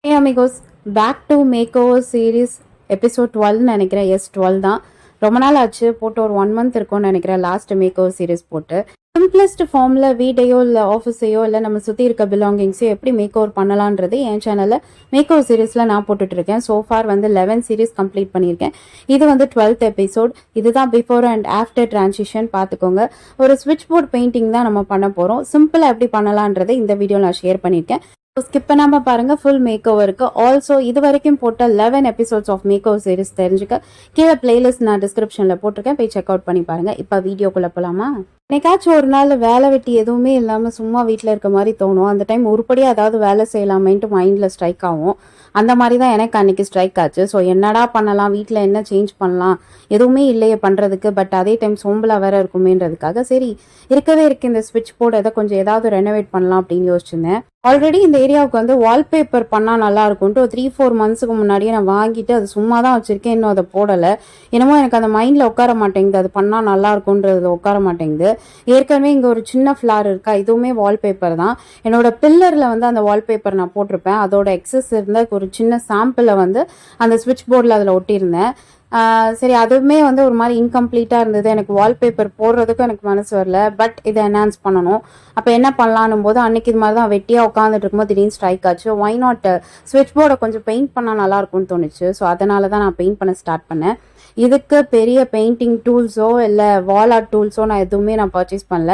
Hey amigos, back to makeover series episode 12 நினைக்கிறேன். S 12 தான். ரொம்ப நாள் ஆச்சு போட்டு, ஒரு 1 month இருக்கும்னு நினைக்கிறேன் லாஸ்ட் மேக் ஓவர் சீரீஸ் போட்டு. சிம்பிளஸ்ட் ஃபார்மில் வீட்டையோ இல்லை ஆஃபீஸையோ இல்லை நம்ம சுற்றி இருக்க பிலாங்கிங்ஸையோ எப்படி மேக் ஓவர் பண்ணலான்றது என் சேனலில் மேக் ஓவர் சீரீஸில் நான் போட்டுட்ருக்கேன். சோஃபார் 11 சீரீஸ் கம்ப்ளீட் பண்ணியிருக்கேன். இது 12th எபிசோட். இதுதான் பிஃபோர் அண்ட் ஆஃப்டர் டிரான்சிஷன். பார்த்துக்கோங்க. ஒரு ஸ்விட்ச் போர்ட் பெயிண்டிங் தான் நம்ம பண்ண போகிறோம். சிம்பிளாக எப்படி பண்ணலான்றதை இந்த வீடியோ நான் ஷேர் பண்ணியிருக்கேன். ஸ்கிப் பண்ணாம பாருங்க ஃபுல் மேக் ஓவருக்கு. ஆல்சோ இது வரைக்கும் போட்ட 11 episodes of makeover series தெரிஞ்சுக்க கீழே பிளேலிஸ்ட் நான் டிஸ்கிரிப்ஷன்ல போட்டிருக்கேன், போய் செக் அவுட் பண்ணி பாருங்க. இப்போ வீடியோக்குள்ள போலாமா? என்னைக்காச்சும் ஒரு நாள் வேலை வெட்டி எதுவுமே இல்லாமல் சும்மா வீட்டில் இருக்க மாதிரி தோணும். அந்த டைம் உருப்படியாக ஏதாவது வேலை செய்யலாமேன்ட்டு மைண்டில் ஸ்ட்ரைக் ஆகும். அந்த மாதிரி தான் எனக்கு அன்றைக்கி ஸ்ட்ரைக் ஆச்சு. ஸோ என்னடா பண்ணலாம், வீட்டில் என்ன சேஞ்ச் பண்ணலாம், எதுவுமே இல்லையே பண்ணுறதுக்கு, பட் அதே டைம் சோம்பலாக வேற இருக்குமேன்றதுக்காக சரி இருக்கவே இருக்கு இந்த ஸ்விட்ச் போர்டு எதை கொஞ்சம் ஏதாவது ரெனோவேட் பண்ணலாம் அப்படின்னு யோசிச்சிருந்தேன். ஆல்ரெடி இந்த ஏரியாவுக்கு வந்து வால்பேப்பர் பண்ணால் நல்லா இருக்கும்ட்டு 3-4 monthsக்கு முன்னாடியே நான் வாங்கிட்டு அது சும்மா தான் வச்சுருக்கேன். இன்னும் அதை போடலை. என்னமோ எனக்கு அந்த மைண்டில் உட்கார மாட்டேங்குது, அது பண்ணால் நல்லா இருக்கும்ன்றது உட்கார மாட்டேங்குது. ஏற்கனவே இங்கே ஒரு சின்ன ஃப்ளார் இருக்கா, இதுவுமே வால்பேப்பர் தான். என்னோட பில்லரில் வந்து அந்த வால்பேப்பர் நான் போட்டிருப்பேன். அதோட எக்ஸஸ் இருந்த ஒரு சின்ன சாம்பிளை வந்து அந்த ஸ்விட்ச் போர்டில் அதில் ஒட்டியிருந்தேன். சரி, அதுவுமே வந்து ஒரு மாதிரி இன்கம்ப்ளீட்டாக இருந்தது. எனக்கு வால்பேப்பர் போடுறதுக்கும் எனக்கு மனசு வரல. பட் இதை என்ஹான்ஸ் பண்ணணும். அப்போ என்ன பண்ணலான்னும் போது அன்னைக்கு இது மாதிரி தான் வெட்டியாக உட்காந்துட்டு இருக்கும்போது திடீர்னு ஸ்ட்ரைக் ஆச்சு. ஒய் நாட் ஸ்விட்ச் போர்டை கொஞ்சம் பெயிண்ட் பண்ணால் நல்லா இருக்கும்னு தோணுச்சு. ஸோ அதனால தான் நான் பெயிண்ட் பண்ண ஸ்டார்ட் பண்ணேன். இதுக்கு பெரிய பெயிண்டிங் டூல்ஸோ இல்லை வால் ஆர்ட் டூல்ஸோ நான் எதுவுமே நான் பர்ச்சேஸ் பண்ணல.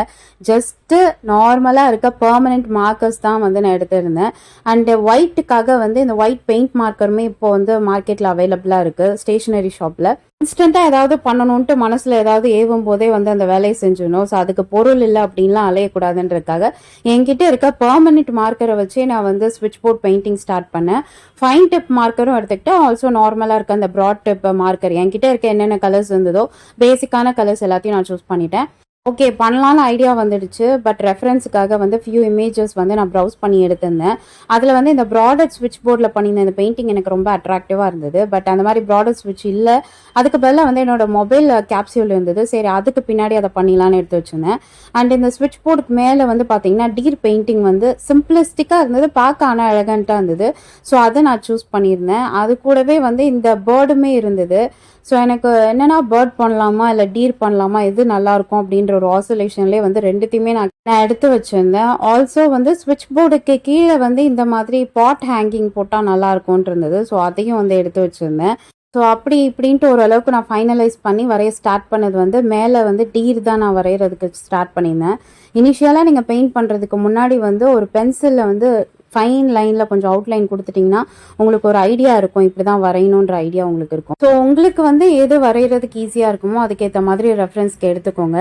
ஜஸ்ட்டு நார்மலாக இருக்க பெர்மனெண்ட் மார்க்கர்ஸ் தான் வந்து நான் எடுத்திருந்தேன். அண்டு ஒயிட்டுக்காக வந்து இந்த ஒயிட் பெயிண்ட் மார்க்கருமே இப்போ வந்து மார்க்கெட்டில் அவைலபிளாக இருக்குது ஸ்டேஷனரி ஷாப்பில். இன்ஸ்டண்ட்டாக ஏதாவது பண்ணணுன்ட்டு மனசில் ஏதாவது ஏவும் போதே வந்து அந்த வேலையை செஞ்சிடணும். ஸோ அதுக்கு பொருள் இல்லை அப்படின்லாம் அலையக்கூடாதுன்றதுக்காக என்கிட்ட இருக்க பெர்மனெண்ட் மார்க்கரை வச்சே நான் வந்து ஸ்விட்ச் போர்ட் பெயிண்டிங் ஸ்டார்ட் பண்ணேன். ஃபைன் டிப் மார்க்கரும் எடுத்துக்கிட்டேன். ஆல்சோ நார்மலாக இருக்க அந்த ப்ராட் டிப் மார்க்கர் என்கிட்ட இருக்க என்னென்ன கலர்ஸ் இருந்ததோ பேசிக்கான கலர்ஸ் எல்லாத்தையும் நான் சூஸ் பண்ணிட்டேன். ஓகே, பண்ணலான்னு ஐடியா வந்துடுச்சு. பட் ரெஃபரன்ஸுக்காக வந்து ஃபியூ இமேஜஸ் வந்து நான் ப்ரௌஸ் பண்ணி எடுத்திருந்தேன். அதில் வந்து இந்த ப்ராடக்ட் ஸ்விட்ச் போர்டில் பண்ணியிருந்த இந்த பெயிண்டிங் எனக்கு ரொம்ப அட்ராக்டிவாக இருந்தது. பட் அந்த மாதிரி ப்ராடக்ட் ஸ்விட்ச் இல்லை. அதுக்கு பதிலாக வந்து என்னோட மொபைல் கேப்சியூல் இருந்தது. சரி, அதுக்கு பின்னாடி அதை பண்ணிடலான்னு எடுத்து வச்சுருந்தேன். அண்ட் இந்த ஸ்விட்ச் போர்டுக்கு மேலே வந்து பார்த்தீங்கன்னா டீர் பெயிண்டிங் வந்து சிம்பிளிஸ்டிக்காக இருந்தது, பார்க்க ஆனால் எலகண்ட்டாக இருந்தது. ஸோ அதை நான் சூஸ் பண்ணியிருந்தேன். அது கூடவே வந்து இந்த பேர்டுமே இருந்தது. ஸோ எனக்கு என்னென்னா பேர்ட் பண்ணலாமா இல்லை டீர் பண்ணலாமா, எது நல்லாயிருக்கும் அப்படின்ற ஒரு ஆசோலேஷன்லேயே வந்து ரெண்டுத்தையுமே நான் எடுத்து வச்சுருந்தேன். ஆல்சோ வந்து ஸ்விட்ச் போர்டுக்கு கீழே வந்து இந்த மாதிரி பாட் ஹேங்கிங் போட்டால் நல்லா இருக்கும்னு இருந்தது. ஸோ அதையும் வந்து எடுத்து வச்சுருந்தேன். ஸோ அப்படி இப்படின்ட்டு ஓரளவுக்கு நான் ஃபைனலைஸ் பண்ணி வரைய ஸ்டார்ட் பண்ணது வந்து மேலே வந்து டீர் தான் நான் வரைகிறதுக்கு ஸ்டார்ட் பண்ணியிருந்தேன். இனிஷியலாக நீங்கள் பெயிண்ட் பண்ணுறதுக்கு முன்னாடி வந்து ஒரு பென்சிலில் வந்து ஃபைன் லைனில் கொஞ்சம் அவுட்லைன் கொடுத்துட்டிங்கன்னா உங்களுக்கு ஒரு ஐடியா இருக்கும், இப்படி தான் வரையணுன்ற ஐடியா உங்களுக்கு இருக்கும். ஸோ உங்களுக்கு வந்து எது வரைகிறதுக்கு ஈஸியாக இருக்குமோ அதுக்கேற்ற மாதிரி ரெஃபரன்ஸ்க்கு எடுத்துக்கோங்க.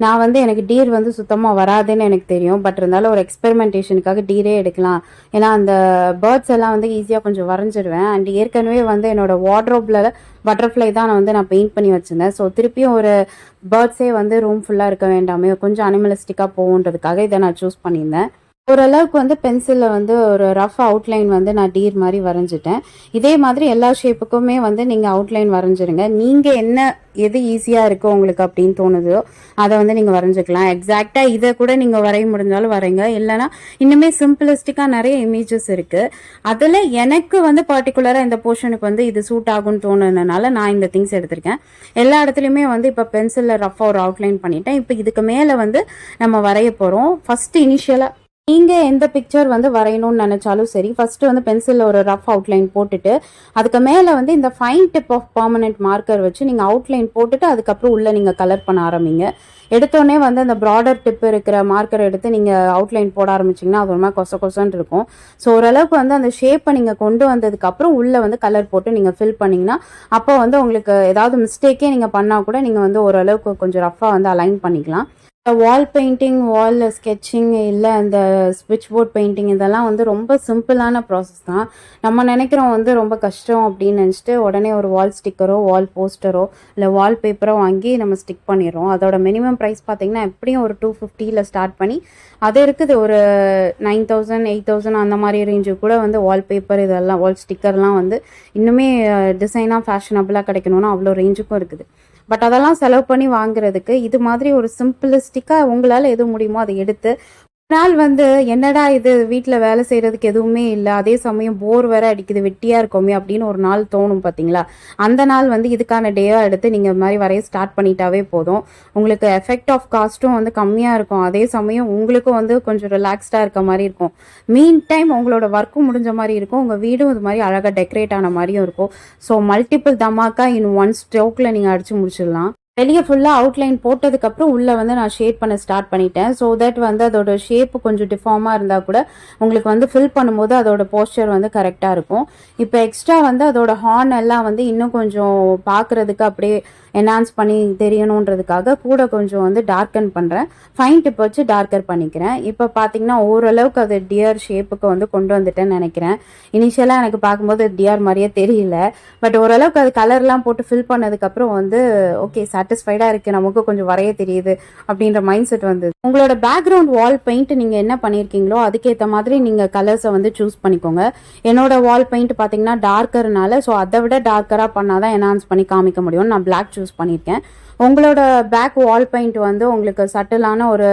நான் வந்து எனக்கு டீர் வந்து சுத்தமாக வராதுன்னு எனக்கு தெரியும். பட் இருந்தாலும் ஒரு எக்ஸ்பெரிமெண்டேஷனுக்காக டீரே எடுக்கலாம். ஏன்னா அந்த பேர்ட்ஸ் எல்லாம் வந்து ஈஸியாக கொஞ்சம் வரைஞ்சிடுவேன். அண்ட் ஏற்கனவே வந்து என்னோட வார்ட்ரோப்பில் பட்டர்ஃப்ளை தான் நான் வந்து பெயிண்ட் பண்ணி வச்சுருந்தேன். ஸோ திருப்பியும் ஒரு பேர்ட்ஸே வந்து ரூம் ஃபுல்லாக இருக்க வேண்டாமே, கொஞ்சம் அனிமலிஸ்டிக்காக போகுன்றதுக்காக இதை நான் சூஸ் பண்ணியிருந்தேன். ஓரளவுக்கு வந்து பென்சிலில் வந்து ஒரு ரஃப் அவுட்லைன் வந்து நான் டீர் மாதிரி வரைஞ்சிட்டேன். இதே மாதிரி எல்லா ஷேப்புக்குமே வந்து நீங்கள் அவுட்லைன் வரைஞ்சிருங்க. நீங்கள் எது ஈஸியாக இருக்கோ உங்களுக்கு அப்படின்னு தோணுதோ அதை வந்து நீங்கள் வரைஞ்சிக்கலாம். எக்ஸாக்டாக இதை கூட நீங்கள் வரைய முடிஞ்சாலும் வரைங்க. இல்லைனா இன்னுமே சிம்பிளிஸ்டிக்காக நிறைய இமேஜஸ் இருக்குது. அதில் எனக்கு வந்து பர்டிகுலராக இந்த போர்ஷனுக்கு வந்து இது சூட் ஆகும்னு தோணுனதுனால நான் இந்த திங்ஸ் எடுத்திருக்கேன். எல்லா இடத்துலையுமே வந்து இப்போ பென்சிலில் ரஃபாக ஒரு அவுட்லைன் பண்ணிட்டேன். இப்போ இதுக்கு மேலே வந்து நம்ம வரைய போகிறோம். ஃபஸ்ட்டு இனிஷியலாக நீங்கள் எந்த பிக்சர் வந்து வரையணும்னு நினச்சாலும் சரி, ஃபஸ்ட்டு வந்து பென்சிலில் ஒரு ரஃப் அவுட்லைன் போட்டுட்டு அதுக்கு மேலே வந்து இந்த fine tip of permanent marker வச்சு நீங்கள் அவுட்லைன் போட்டுட்டு அதுக்கப்புறம் உள்ளே நீங்கள் கலர் பண்ண ஆரம்பிங்க. எடுத்தோடனே வந்து அந்த ப்ராடர் டிப் இருக்கிற மார்க்கர் எடுத்து நீங்கள் அவுட்லைன் போட ஆரம்பிச்சிங்கன்னா அது ஒரு மாதிரி கொசன்னு இருக்கும். ஸோ ஓரளவுக்கு வந்து அந்த ஷேப்பை நீங்கள் கொண்டு வந்ததுக்கப்புறம் உள்ளே வந்து கலர் போட்டு நீங்கள் ஃபில் பண்ணிங்கன்னா அப்போ வந்து உங்களுக்கு ஏதாவது மிஸ்டேக்கே நீங்கள் பண்ணால் கூட நீங்கள் வந்து ஓரளவுக்கு கொஞ்சம் ரஃப்பாக வந்து அலைன் பண்ணிக்கலாம். வால் பெயிண்டிங், வால் ஸ்கெட்சிங், இல்லை அந்த ஸ்விட்ச் போர்ட் பெயிண்டிங் இதெல்லாம் வந்து ரொம்ப சிம்பிளான ப்ராசஸ் தான். நம்ம நினைக்கிறோம் வந்து ரொம்ப கஷ்டம் அப்படின்னு நினச்சிட்டு உடனே ஒரு வால் ஸ்டிக்கரோ வால் போஸ்டரோ இல்லை வால் பேப்பரோ வாங்கி நம்ம ஸ்டிக் பண்ணிடுறோம். அதோட மினிமம் ப்ரைஸ் பார்த்திங்கன்னா எப்படியும் ஒரு 250 ஸ்டார்ட் பண்ணி அது இருக்குது ஒரு 9000 8000 அந்த மாதிரி ரேஞ்சு கூட வந்து வால் பேப்பர் இதெல்லாம் வால் ஸ்டிக்கர்லாம் வந்து இன்னுமே டிசைனாக ஃபேஷனபுளாக கிடைக்கணும்னா அவ்வளோ ரேஞ்சுக்கும் இருக்குது. பட் அதெல்லாம் செலவு பண்ணி வாங்குறதுக்கு இது மாதிரி ஒரு சிம்பிளிஸ்டிக்காக உங்களால் எது முடியுமோ அதை எடுத்து நாள் வந்து என்னடா இது வீட்ல வேலை செய்றதுக்கு எதுவுமே இல்ல. அதே சமயம் போர் வேற அடிக்குது. வெட்டியா இருக்கோமே அப்படின்னு ஒரு நாள் தோணும் பார்த்தீங்களா? அந்த நாள் வந்து இதுக்கான டேவா எடுத்து நீங்க இது மாரி வரைய ஸ்டார்ட் பண்ணிட்டாவே போதும். உங்களுக்கு எஃபெக்ட் ஆஃப் காஸ்ட்டும் வந்து கம்மியா இருக்கும். அதே சமயம் உங்களுக்கும் வந்து கொஞ்சம் ரிலாக்ஸ்டா இருக்க மாரி இருக்கும். மீன் டைம் உங்களோட ஒர்க்கும் முடிஞ்ச மாரி இருக்கும். உங்க வீடும் இது மாரி அழகா டெக்கரேட் ஆன மாரியும் இருக்கும். ஸோ மல்டிபிள் தமாக்கா இன் ஒன் ஸ்ட்ரோக்ல நீங்க அடிச்சு முடிச்சிடலாம். வெளிய ஃபுல்லா அவுட்லைன் போட்டதுக்கப்புறம் உள்ள வந்து நான் ஷேட் பண்ண ஸ்டார்ட் பண்ணிட்டேன். ஸோ தட் வந்து அதோட ஷேப் கொஞ்சம் டிஃபார்மா இருந்தா கூட உங்களுக்கு வந்து ஃபில் பண்ணும்போது அதோட போஸ்டர் வந்து கரெக்ட்டா இருக்கும். இப்ப எக்ஸ்ட்ரா வந்து அதோட ஹார்ன் எல்லாம் வந்து இன்னும் கொஞ்சம் பார்க்கறதுக்கு அப்படியே என்ஹான்ஸ் பண்ணி தெரியணுன்றதுக்காக கூட கொஞ்சம் வந்து டார்க்கன் பண்றேன். ஃபைன் டிப் வச்சு டார்க்கர் பண்ணிக்கிறேன். இப்ப பார்த்தீங்கன்னா, ஓரளவுக்கு அது டியர் ஷேப்புக்கு வந்து கொண்டு வந்துட்டேன்னு நெனைக்கிறேன். இனிஷியலா எனக்கு பார்க்கும்போது டியர் மாரியே தெரியல. பட் ஓரளவுக்கு அது கலர்லாம் போட்டு ஃபில் பண்ணதுக்கப்புறம் வந்து ஓகே சாட்டிஸ்ஃபைடா இருக்கு. நமக்கும் கொஞ்சம் வரைய தெரியுது அப்படின்ற மைண்ட் செட் வந்தது. உங்களோட பேக்ரவுண்ட் வால் பெயிண்ட் நீங்க என்ன பண்ணியிருக்கீங்களோ அதுக்கேத்த மாதிரி நீங்க கலர்ஸை வந்து சூஸ் பண்ணிக்கோங்க. என்னோட வால் பெயிண்ட் பார்த்தீங்கன்னா டார்க்கர்னால ஸோ அதை விட டார்க்கரா பண்ணாதான் என்ஹான்ஸ் பண்ணி காமிக்க முடியும். நான் பிளாக் சூஸ் பண்ணியிருக்கேன். உங்களோட பேக் வால் பெயிண்ட் வந்து உங்களுக்கு சட்டிலான ஒரு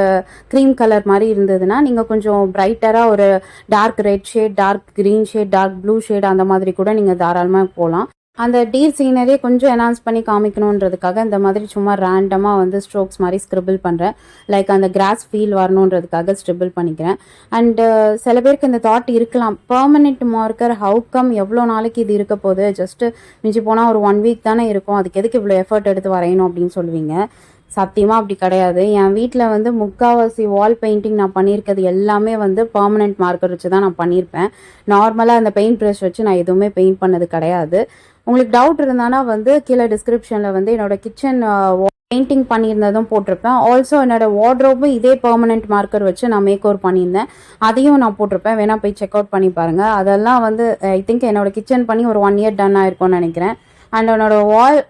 க்ரீம் கலர் மாதிரி இருந்ததுன்னா நீங்கள் கொஞ்சம் பிரைட்டராக ஒரு dark red shade, dark green shade, dark blue shade அந்த மாதிரி கூட நீங்கள் தாராளமாக போகலாம். அந்த டீர் சீனரியே கொஞ்சம் என்ஹான்ஸ் பண்ணி காமிக்கணுன்றதுக்காக இந்த மாதிரி சும்மா ரேண்டமாக வந்து ஸ்ட்ரோக்ஸ் மாதிரி ஸ்க்ரிபிள் பண்ணுறேன். லைக் அந்த கிராஸ் ஃபீல் வரணுன்றதுக்காக ஸ்க்ரிபிள் பண்ணிக்கிறேன். அண்டு சில பேருக்கு இந்த தாட் இருக்கலாம், பெர்மனெண்ட் மார்க்கர் ஹவு கம் எவ்வளோ நாளைக்கு இது இருக்க போகுது, ஜஸ்ட்டு மிஞ்சி போனால் ஒரு 1 வீக் தானே இருக்கும், அதுக்கு எதுக்கு இவ்வளோ எஃபர்ட் எடுத்து வரையணும் அப்படின்னு சொல்லுவீங்க. சத்தியமாக அப்படி கிடையாது. என் வீட்டில் வந்து முக்கால்வாசி வால் பெயிண்டிங் நான் பண்ணியிருக்கிறது எல்லாமே வந்து பெர்மனெண்ட் மார்க்கர் வச்சு தான் நான் பண்ணியிருப்பேன். நார்மலாக அந்த பெயிண்ட் ப்ரஷ் வச்சு நான் எதுவுமே பெயிண்ட் பண்ணது கிடையாது. உங்களுக்கு டவுட் இருந்தானா வந்து கீழே டிஸ்கிரிப்ஷனில் வந்து என்னோட கிச்சன் பெயிண்டிங் பண்ணியிருந்ததும் போட்டிருப்பேன். ஆல்சோ என்னோட வார்ட்ரோபும் இதே பெர்மனெண்ட் மார்க்கர் வச்சு நான் மேக் ஓவர் பண்ணியிருந்தேன். அதையும் நான் போட்டிருப்பேன். வேணா போய் செக் அவுட் பண்ணி பாருங்கள். அதெல்லாம் வந்து ஐ திங்க் என்னோட கிச்சன் பண்ணி ஒரு 1 இயர் டன் ஆயிருக்கும்னு நினைக்கிறேன். அண்ட் என்னோட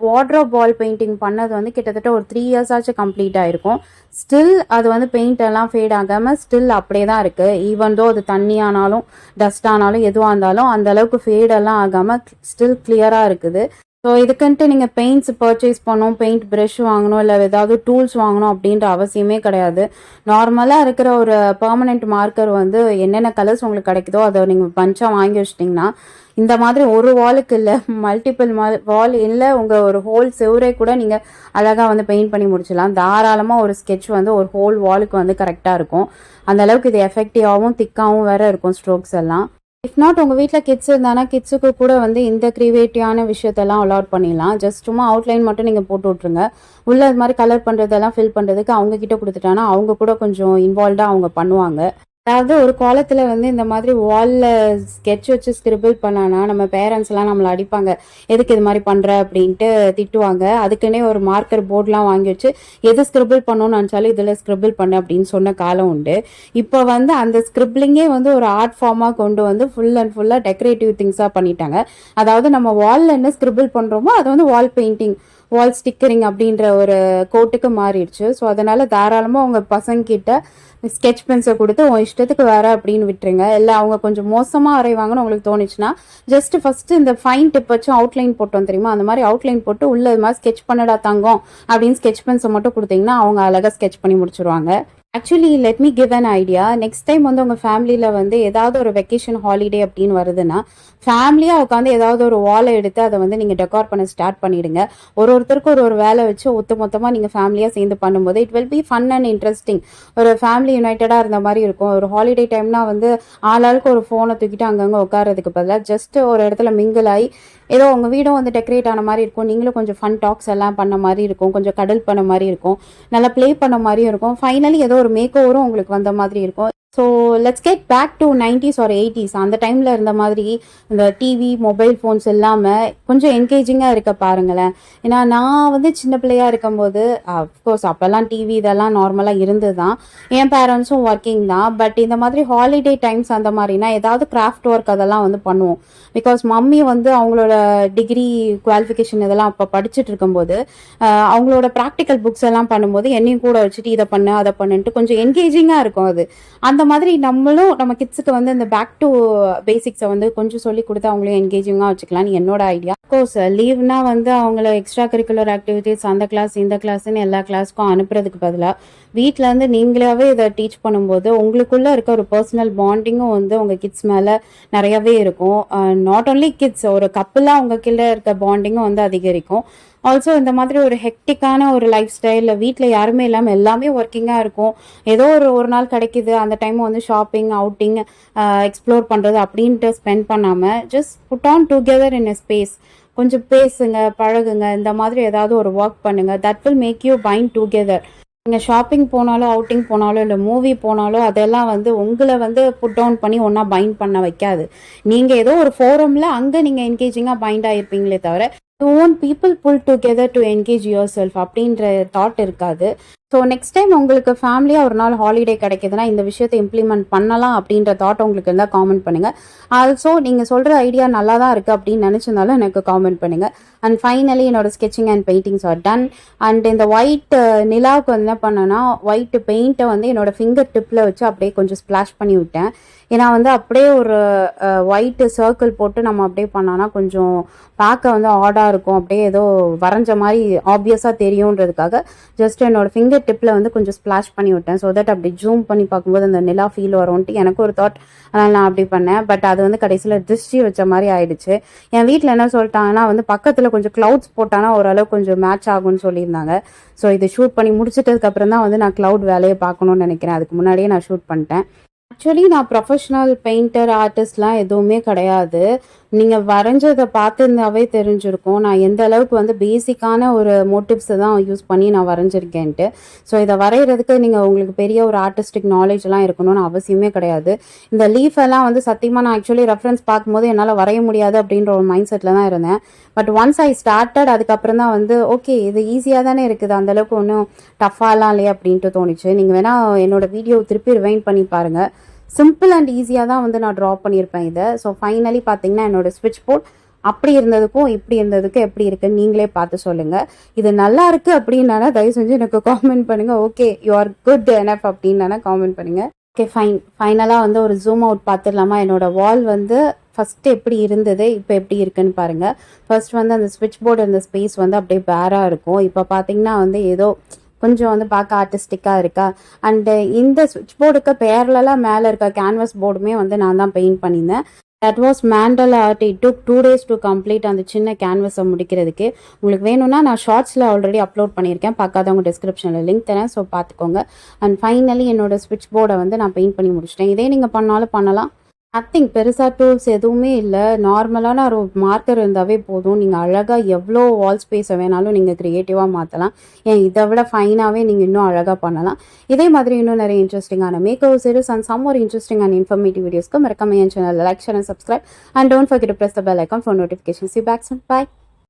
வார்ட்ரோப் வால் பெயிண்டிங் பண்ணது வந்து கிட்டத்தட்ட ஒரு 3 இயர்ஸ் ஆச்சு கம்ப்ளீட் ஆயிருக்கும். ஸ்டில் அது வந்து பெயிண்ட் எல்லாம் ஃபேட் ஆகாமல் ஸ்டில் அப்படியே தான் இருக்குது. ஈவன் தோ அது தண்ணி ஆனாலும் டஸ்ட் ஆனாலும் எதுவாக இருந்தாலும் அந்த அளவுக்கு ஃபேடெல்லாம் ஆகாமல் ஸ்டில் கிளியராக இருக்குது. ஸோ இதுக்குன்ட்டு நீங்கள் பெயிண்ட்ஸ் பர்ச்சேஸ் பண்ணணும், பெயிண்ட் ப்ரஷ் வாங்கணும், இல்லை ஏதாவது டூல்ஸ் வாங்கணும் அப்படின்ற அவசியமே கிடையாது. நார்மலாக இருக்கிற ஒரு பெர்மனெண்ட் மார்க்கர் வந்து என்னென்ன கலர்ஸ் உங்களுக்கு கிடைக்குதோ அதை நீங்கள் பஞ்சாக வாங்கி வச்சிட்டிங்கன்னா இந்த மாதிரி ஒரு வாலுக்கு இல்லை, மல்டிபிள் வால் இல்லை, உங்கள் ஒரு ஹோல் செவரே கூட நீங்கள் அழகாக வந்து பெயிண்ட் பண்ணி முடிச்சிடலாம். தாராளமாக ஒரு ஸ்கெட்ச் வந்து ஒரு ஹோல் வாலுக்கு வந்து கரெக்டாக இருக்கும். அந்த அளவுக்கு இது எஃபெக்டிவாகவும் திக்காகவும் வேற இருக்கும் ஸ்ட்ரோக்ஸ் எல்லாம். இஃப் நாட் உங்கள் வீட்டில் கிட்ஸ் இருந்தானா கிட்ஸுக்கு கூட வந்து இந்த க்ரியேட்டிவான விஷயத்தெல்லாம் அலாட் பண்ணிடலாம். ஜஸ்ட் சும்மா அவுட்லைன் மட்டும் நீங்கள் போட்டு விட்ருங்க. உள்ள இது மாதிரி கலர் பண்ணுறதெல்லாம் ஃபில் பண்ணுறதுக்கு அவங்க கிட்ட கொடுத்துட்டானா அவங்க கூட கொஞ்சம் இன்வால்வ்டாக அவங்க பண்ணுவாங்க. அதாவது ஒரு காலத்தில் வந்து இந்த மாதிரி வாலில் ஸ்கெட்ச் வச்சு ஸ்கிரிபிள் பண்ணானா நம்ம பேரண்ட்ஸ்லாம் நம்மளை அடிப்பாங்க, எதுக்கு இது மாதிரி பண்ணுற அப்படின்ட்டு திட்டுவாங்க. அதுக்குன்னே ஒரு மார்க்கர் போர்டெலாம் வாங்கி வச்சு எது ஸ்கிரிபிள் பண்ணணும்னு நினச்சாலும் இதில் ஸ்கிரிபிள் பண்ணு அப்படின்னு சொன்ன காலம் உண்டு. இப்போ வந்து அந்த ஸ்கிரிபிளிங்கே வந்து ஒரு ஆர்ட் ஃபார்மாக கொண்டு வந்து ஃபுல் அண்ட் ஃபுல்லாக டெக்கரேட்டிவ் திங்ஸாக பண்ணிட்டாங்க. அதாவது நம்ம வாலில் என்ன ஸ்கிரிபிள் பண்ணுறோமோ அது வந்து வால் பெயிண்டிங், வால் ஸ்டிக்கரிங் அப்படின்ற ஒரு கோட்டுக்கு மாறிடுச்சு. ஸோ அதனால் தாராளமாக உங்கள் பசங்கிட்ட ஸ்கெட்ச் பென்ஸை கொடுத்து உன் இஷ்டத்துக்கு வேற அப்படின்னு விட்டுருங்க. இல்லை அவங்க கொஞ்சம் மோசமாக வரைவாங்கன்னு உங்களுக்கு தோணுச்சுன்னா ஜஸ்ட் ஃபஸ்ட்டு இந்த ஃபைன் டிப் வச்சு அவுட்லைன் போட்டோம் தெரியுமா, அந்த மாதிரி அவுட்லைன் போட்டு உள்ள இது மாதிரி ஸ்கெட்ச் பண்ணடா தங்கம் அப்படின்னு ஸ்கெட்ச் பென்ஸை மட்டும் கொடுத்தீங்கன்னா அவங்க அழகாக ஸ்கெட்ச் பண்ணி முடிச்சிருவாங்க. Actually let me give an idea. Next time வந்து உங்கள் ஃபேமிலியில் வந்து ஏதாவது ஒரு வெக்கேஷன் ஹாலிடே அப்படின்னு வருதுன்னா ஃபேமிலியாக உட்காந்து ஏதாவது ஒரு வாலை எடுத்து அதை வந்து நீங்கள் டெக்கார் பண்ண ஸ்டார்ட் பண்ணிவிடுங்க. ஒருத்தருக்கு ஒரு வேலை வச்சு மொத்தமாக நீங்கள் ஃபேமிலியாக சேர்ந்து பண்ணும்போது it will be fun and interesting. ஒரு ஃபேமிலி யுனைட்டடாக இருந்த மாதிரி இருக்கும். ஒரு ஹாலிடே டைம்னா வந்து ஆளாளுக்கு ஒரு ஃபோனை தூக்கிட்டு அங்கங்கே உட்காரதுக்கு பதிலாக ஜஸ்ட் ஒரு இடத்துல மிங்கிள் ஆகி ஏதோ உங்கள் வீடும் வந்து டெக்கரேட் ஆன மாதிரி இருக்கும். நீங்களும் கொஞ்சம் ஃபன் டாக்ஸ் எல்லாம் பண்ண மாதிரி இருக்கும், கொஞ்சம் கடல் பண்ண மாதிரி இருக்கும், நல்லா ப்ளே பண்ண மாதிரியும் இருக்கும். ஃபைனலி ஏதோ ஒரு மேக் ஓவரும் உங்களுக்கு வந்த மாதிரி இருக்கும். So let's get back to 90s or 80s. அந்த டைமில் இருந்த மாதிரி இந்த டிவி மொபைல் ஃபோன்ஸ் இல்லாமல் கொஞ்சம் என்கேஜிங்காக இருக்க பாருங்களேன். ஏன்னா நான் வந்து சின்ன பிள்ளையாக இருக்கும்போது அஃப்கோர்ஸ் அப்போல்லாம் டிவி இதெல்லாம் நார்மலாக இருந்து தான், என் பேரண்ட்ஸும் ஒர்க்கிங் தான். பட் இந்த மாதிரி ஹாலிடே டைம்ஸ் அந்த மாதிரினா ஏதாவது கிராஃப்ட் ஒர்க் அதெல்லாம் வந்து பண்ணுவோம். பிகாஸ் மம்மி வந்து அவங்களோட டிகிரி குவாலிஃபிகேஷன் இதெல்லாம் அப்போ படிச்சுட்டு இருக்கும்போது அவங்களோட ப்ராக்டிக்கல் புக்ஸ் எல்லாம் பண்ணும்போது என்னையும் கூட வச்சுட்டு இதை பண்ணு அதை பண்ணுன்ட்டு கொஞ்சம் என்கேஜிங்காக இருக்கும் அது. அந்த அந்த மாதிரி நம்மளும் நம்ம கிட்ஸுக்கு வந்து இந்த பேக் டு பேசிக்ஸை வந்து கொஞ்சம் சொல்லி கொடுத்து அவங்களையும் என்கேஜிங்காக வச்சுக்கலான்னு என்னோட ஐடியா. கோர்ஸ் லீவ்னா வந்து அவங்கள எக்ஸ்ட்ரா கரிக்குலர் ஆக்டிவிட்டீஸ் அந்த கிளாஸ் இந்த கிளாஸ்ன்னு எல்லா கிளாஸ்க்கும் அனுப்புறதுக்கு பதிலாக வீட்டில் வந்து நீங்களாவே இதை டீச் பண்ணும்போது உங்களுக்குள்ளே இருக்க ஒரு பர்சனல் பாண்டிங்கும் வந்து உங்கள் கிட்ஸ் மேலே நிறையவே இருக்கும். நாட் ஓன்லி கிட்ஸ், ஒரு கப்பலாக உங்ககிட்ட இருக்க பாண்டிங்கும் வந்து அதிகரிக்கும். ஆல்சோ இந்த மாதிரி ஒரு ஹெக்டிக்கான ஒரு லைஃப் ஸ்டைலில் வீட்டில் யாருமே இல்லாமல் எல்லாமே ஒர்க்கிங்காக இருக்கும். ஏதோ ஒரு நாள் கிடைக்கிது, அந்த டைம் வந்து ஷாப்பிங் அவுட்டிங் எக்ஸ்ப்ளோர் பண்ணுறது அப்படின்ட்டு ஸ்பெண்ட் பண்ணாமல் just put on together in a space. கொஞ்சம் பேசுங்க, பழகுங்க, இந்த மாதிரி ஏதாவது ஒரு ஒர்க் பண்ணுங்கள். That will make you bind together. நீங்கள் ஷாப்பிங் போனாலும் அவுட்டிங் போனாலும் இல்லை மூவி போனாலும் அதெல்லாம் வந்து உங்களை வந்து புட் டவுன் பண்ணி ஒன்றா பைண்ட் பண்ண வைக்காது. நீங்கள் ஏதோ ஒரு ஃபோரமில் அங்கே நீங்கள் என்கேஜிங்காக பைண்ட் ஆகிருப்பீங்களே தவிர you won't people pull together to engage yourself அப்படின்ற தாட் இருக்காது. ஸோ நெக்ஸ்ட் டைம் உங்களுக்கு ஃபேமிலியாக ஒரு நாள் ஹாலிடே கிடைக்குதுன்னா இந்த விஷயத்தை இம்ப்ளிமெண்ட் பண்ணலாம் அப்படின்ற தாட் உங்களுக்கு இருந்தால் காமெண்ட் பண்ணுங்கள். ஆல்சோ நீங்கள் சொல்கிற ஐடியா நல்லா தான் இருக்குது அப்படின்னு நினச்சிருந்தாலும் எனக்கு காமெண்ட் பண்ணுங்கள். அண்ட் ஃபைனலி என்னோட sketching and paintings are done. And இந்த ஒயிட் நிலாவுக்கு வந்து என்ன பண்ணேன்னா ஒயிட் பெயிண்ட்டை வந்து என்னோட ஃபிங்கர் டிப்பில் வச்சு அப்படியே கொஞ்சம் ஸ்ப்ளாஷ் பண்ணி விட்டேன். ஏன்னா வந்து அப்படியே ஒரு ஒயிட்டு சர்க்கிள் போட்டு நம்ம அப்படியே பண்ணோன்னா கொஞ்சம் பார்க்க வந்து ஆடாக இருக்கும், அப்படியே ஏதோ வரைஞ்ச மாதிரி ஆப்வியஸாக தெரியுன்றதுக்காக ஜஸ்ட் என்னோட ஃபிங்கர் டிப்பில் வந்து கொஞ்சம் ஸ்ப்ளாஷ் பண்ணி விட்டேன். ஸோ தட் அப்படி ஜூம் பண்ணி பார்க்கும்போது அந்த நிலா ஃபீல் வரும்ன்ட்டு எனக்கு ஒரு தாட், அதனால் நான் அப்படி பண்ணேன். பட் அது வந்து கடைசியில் திருஷ்டி வச்ச மாதிரி ஆயிடுச்சு. என் வீட்டில் என்ன சொல்லிட்டாங்கன்னா வந்து பக்கத்தில் கொஞ்சம் க்ளவுட்ஸ் போட்டானா ஓரளவு கொஞ்சம் மேட்ச் ஆகும்னு சொல்லியிருந்தாங்க. ஸோ இது ஷூட் பண்ணி முடிச்சிட்டதுக்கப்புறம் தான் வந்து நான் க்ளவுட் வேலையை பார்க்கணுன்னு நினைக்கிறேன். அதுக்கு முன்னாடியே நான் ஷூட் பண்ணிட்டேன். ஆக்சுவலி நான் ப்ரொஃபஷ்னல் பெயிண்டர் ஆர்டிஸ்ட்லாம் எதுவுமே கிடையாது. நீங்கள் வரைஞ்சதை பார்த்துருந்தாவே தெரிஞ்சிருக்கும் நான் எந்த அளவுக்கு வந்து பேசிக்கான ஒரு மோட்டிவ்ஸை தான் யூஸ் பண்ணி நான் வரைஞ்சிருக்கேன்ட்டு. ஸோ இதை வரைகிறதுக்கு நீங்கள் உங்களுக்கு பெரிய ஒரு ஆர்டிஸ்டிக் நாலேஜ்லாம் இருக்கணும்னு அவசியமே கிடையாது. இந்த லீஃப் எல்லாம் வந்து சத்தியமாக நான் ஆக்சுவலி ரெஃபரன்ஸ் பார்க்கும்போது என்னால் வரைய முடியாது அப்படின்ற ஒரு மைண்ட் செட்டில் தான் இருந்தேன். பட் ஒன்ஸ் ஐ ஸ்டார்டட் அதுக்கப்புறம் தான் வந்து ஓகே இது ஈஸியாக தானே இருக்குது, அந்தளவுக்கு ஒன்றும் டஃபாலாம் இல்லையே அப்படின்ட்டு தோணுச்சு. நீங்கள் வேணால் என்னோடய வீடியோ திருப்பி ரிவைண்ட் பண்ணி பாருங்கள். சிம்பிள் அண்ட் ஈஸியாக தான் வந்து நான் ட்ரா பண்ணியிருப்பேன் இதை. ஸோ ஃபைனலி பார்த்தீங்கன்னா என்னோடய ஸ்விட்ச் போர்ட் அப்படி இருந்ததுக்கும் இப்படி இருந்ததுக்கும் எப்படி இருக்குன்னு நீங்களே பார்த்து சொல்லுங்கள். இது நல்லா இருக்குது அப்படின்னா தயவு செஞ்சு எனக்கு காமெண்ட் பண்ணுங்கள். Okay you are good enough அப்படின்னா காமெண்ட் பண்ணுங்கள். ஓகே ஃபைனலாக வந்து ஒரு ஜூம் அவுட் பார்த்துடலாமா? என்னோடய வால் வந்து ஃபஸ்ட்டு எப்படி இருந்தது இப்போ எப்படி இருக்குன்னு பாருங்கள். ஃபர்ஸ்ட் வந்து அந்த ஸ்விட்ச் போர்டு அந்த ஸ்பேஸ் வந்து அப்படியே பேராக இருக்கும். இப்போ பார்த்தீங்கன்னா வந்து ஏதோ கொஞ்சம் வந்து பார்க்க ஆர்டிஸ்டிக்காக இருக்கா. அண்டு இந்த ஸ்விட்ச் போர்டுக்கு பேரலாக மேலே இருக்க கேன்வஸ் போர்டுமே வந்து நான் தான் பெயிண்ட் பண்ணியிருந்தேன். That was mantle art. It took 2 days to complete அந்த சின்ன கேன்வஸை முடிக்கிறதுக்கு. உங்களுக்கு வேணும்னா நான் ஷார்ட்ஸில் ஆல்ரெடி அப்லோட் பண்ணியிருக்கேன், பார்க்காதவங்க டிஸ்கிரிப்ஷனில் லிங்க் தரேன், ஸோ பார்த்துக்கோங்க. அண்ட் ஃபைனலி என்னோடய ஸ்விட்ச் போர்டை வந்து நான் பெயிண்ட் பண்ணி முடிச்சிட்டேன். இதே நீங்கள் பண்ணாலும் பண்ணலாம். நத்திங் பெருசாக டூல்ஸ் எதுவுமே இல்லை. நார்மலான ஒரு மார்க்கர் இருந்தாவே போதும். நீங்கள் அழகாக எவ்வளோ வால் ஸ்பேஸை வேணாலும் நீங்கள் க்ரியேட்டிவாக மாற்றலாம். ஏன் இதை விட ஃபைனாகவே நீங்கள் இன்னும் அழகாக பண்ணலாம். இதே மாதிரி இன்னும் நிறைய இன்ட்ரெஸ்டிங்கான makeover series and some ஒரு இன்ட்ரெஸ்டிங் அண்ட் இன்ஃபர்மேட்டிவ் வீடியோஸ்க்கு மறக்காம என் channel like, share and subscribe. And don't forget to press the bell icon for notifications. See you back soon. Bye.